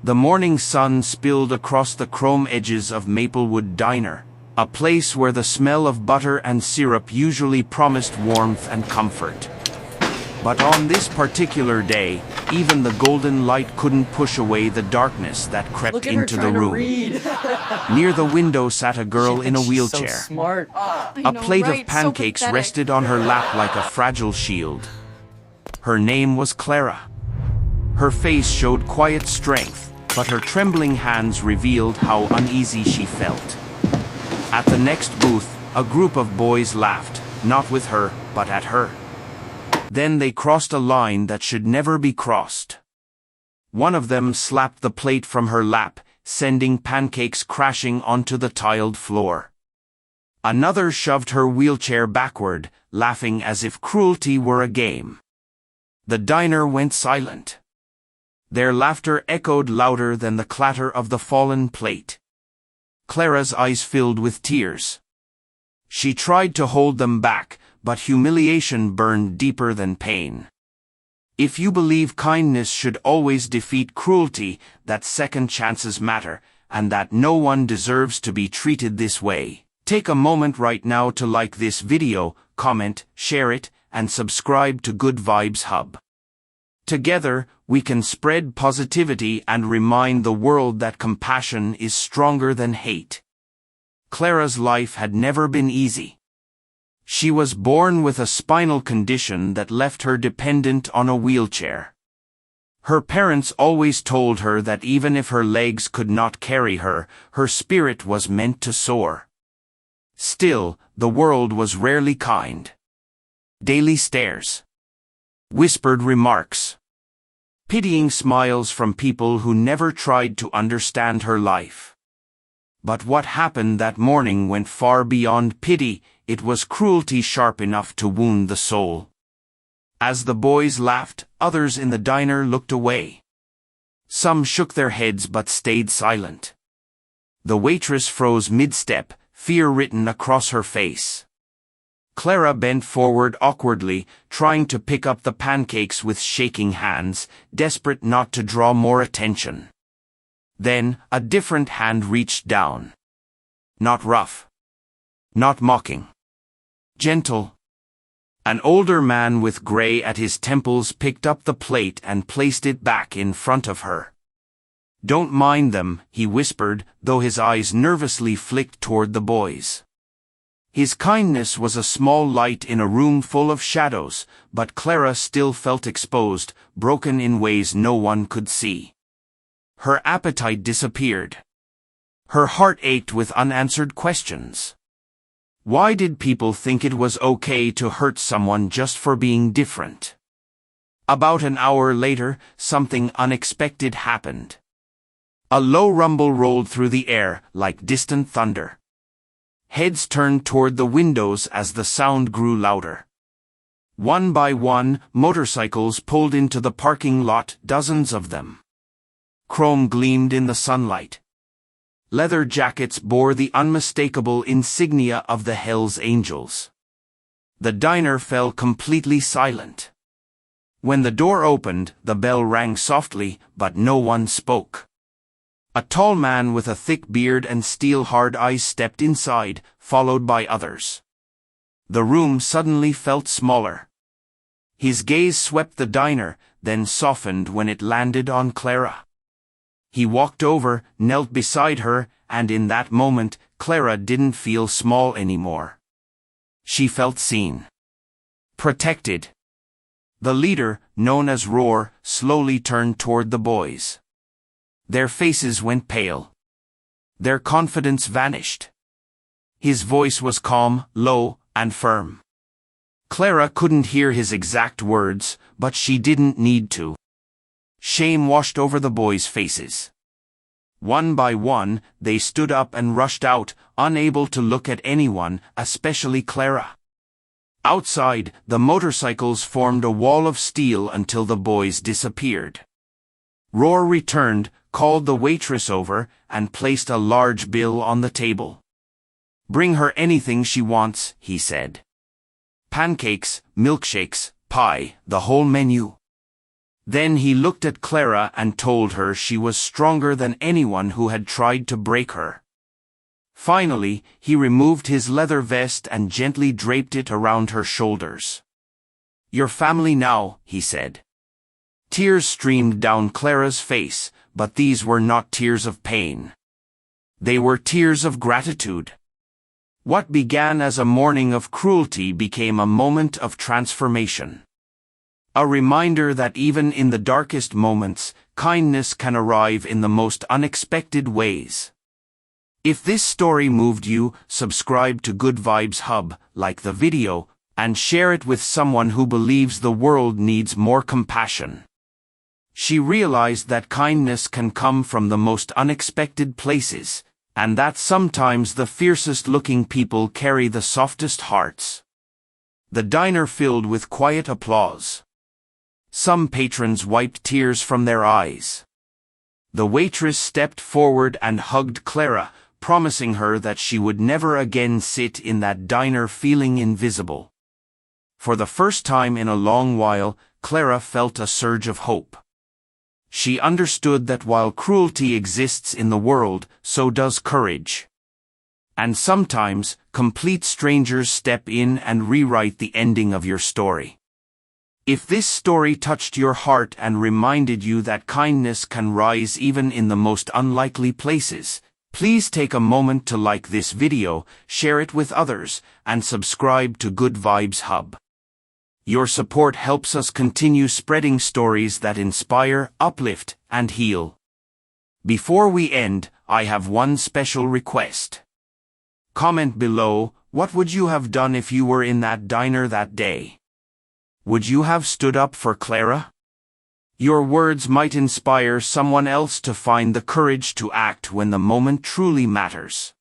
The morning sun spilled across the chrome edges of Maplewood Diner, a place where the smell of butter and syrup usually promised warmth and comfort. But on this particular day, even the golden light couldn't push away the darkness that crept into the room. Near the window sat a girl in a wheelchair. So smart. A plate of pancakes rested on her lap like a fragile shield. Her name was Clara. Her face showed quiet strength, but her trembling hands revealed how uneasy she felt. At the next booth, a group of boys laughed, not with her, but at her. Then they crossed a line that should never be crossed. One of them slapped the plate from her lap, sending pancakes crashing onto the tiled floor. Another shoved her wheelchair backward, laughing as if cruelty were a game. The diner went silent. Their laughter echoed louder than the clatter of the fallen plate. Clara's eyes filled with tears. She tried to hold them back, but humiliation burned deeper than pain. If you believe kindness should always defeat cruelty, that second chances matter, and that no one deserves to be treated this way, take a moment right now to like this video, comment, share it, and subscribe to Good Vibes Hub. Together, we can spread positivity and remind the world that compassion is stronger than hate. Clara's life had never been easy. She was born with a spinal condition that left her dependent on a wheelchair. Her parents always told her that even if her legs could not carry her, her spirit was meant to soar. Still, the world was rarely kind. Daily stares. Whispered remarks. Pitying smiles from people who never tried to understand her life. But what happened that morning went far beyond pity. It was cruelty sharp enough to wound the soul. As the boys laughed, others in the diner looked away. Some shook their heads but stayed silent. The waitress froze mid-step, fear written across her face. Clara bent forward awkwardly, trying to pick up the pancakes with shaking hands, desperate not to draw more attention. Then, a different hand reached down. Not rough. Not mocking. Gentle. An older man with gray at his temples picked up the plate and placed it back in front of her. "Don't mind them," he whispered, though his eyes nervously flicked toward the boys. His kindness was a small light in a room full of shadows, but Clara still felt exposed, broken in ways no one could see. Her appetite disappeared. Her heart ached with unanswered questions. Why did people think it was okay to hurt someone just for being different? About an hour later, something unexpected happened. A low rumble rolled through the air, like distant thunder. Heads turned toward the windows as the sound grew louder. One by one, motorcycles pulled into the parking lot, dozens of them. Chrome gleamed in the sunlight. Leather jackets bore the unmistakable insignia of the Hells Angels. The diner fell completely silent. When the door opened, the bell rang softly, but no one spoke. A tall man with a thick beard and steel-hard eyes stepped inside, followed by others. The room suddenly felt smaller. His gaze swept the diner, then softened when it landed on Clara. He walked over, knelt beside her, and in that moment, Clara didn't feel small anymore. She felt seen. Protected. The leader, known as Roar, slowly turned toward the boys. Their faces went pale. Their confidence vanished. His voice was calm, low, and firm. Clara couldn't hear his exact words, but she didn't need to. Shame washed over the boys' faces. One by one, they stood up and rushed out, unable to look at anyone, especially Clara. Outside, the motorcycles formed a wall of steel until the boys disappeared. Roar returned, called the waitress over, and placed a large bill on the table. "Bring her anything she wants," he said. "Pancakes, milkshakes, pie, the whole menu." Then he looked at Clara and told her she was stronger than anyone who had tried to break her. Finally, he removed his leather vest and gently draped it around her shoulders. "Your family now," he said. Tears streamed down Clara's face, but these were not tears of pain. They were tears of gratitude. What began as a morning of cruelty became a moment of transformation. A reminder that even in the darkest moments, kindness can arrive in the most unexpected ways. If this story moved you, subscribe to Good Vibes Hub, like the video, and share it with someone who believes the world needs more compassion. She realized that kindness can come from the most unexpected places, and that sometimes the fiercest-looking people carry the softest hearts. The diner filled with quiet applause. Some patrons wiped tears from their eyes. The waitress stepped forward and hugged Clara, promising her that she would never again sit in that diner feeling invisible. For the first time in a long while, Clara felt a surge of hope. She understood that while cruelty exists in the world, so does courage. And sometimes, complete strangers step in and rewrite the ending of your story. If this story touched your heart and reminded you that kindness can rise even in the most unlikely places, please take a moment to like this video, share it with others, and subscribe to Good Vibes Hub. Your support helps us continue spreading stories that inspire, uplift, and heal. Before we end, I have one special request. Comment below, what would you have done if you were in that diner that day? Would you have stood up for Clara? Your words might inspire someone else to find the courage to act when the moment truly matters.